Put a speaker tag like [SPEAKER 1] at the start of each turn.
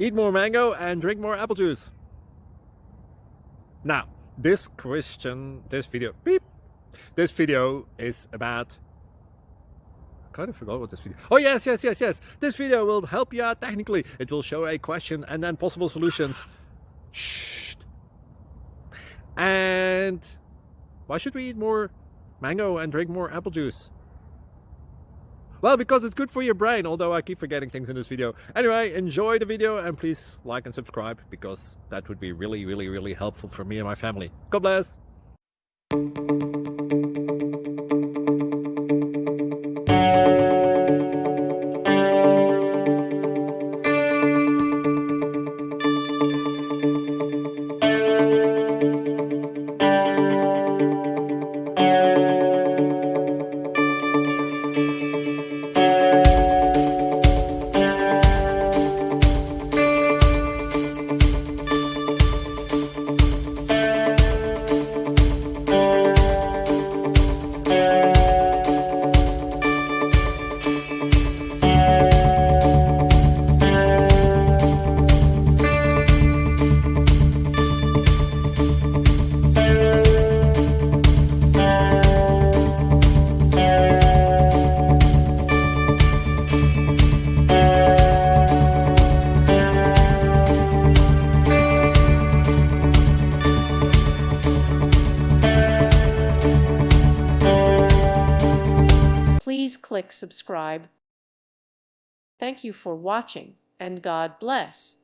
[SPEAKER 1] Eat more mango and drink more apple juice. Now, this video is about... I kind of forgot what this video... Oh, yes. This video will help you out technically. It will show a question and then possible solutions. Shh. And why should we eat more mango and drink more apple juice? Well, because it's good for your brain, although I keep forgetting things in this video. Anyway, enjoy the video and please like and subscribe, because that would be really helpful for me and my family. God bless!
[SPEAKER 2] Please click subscribe. Thank you for watching, and God bless.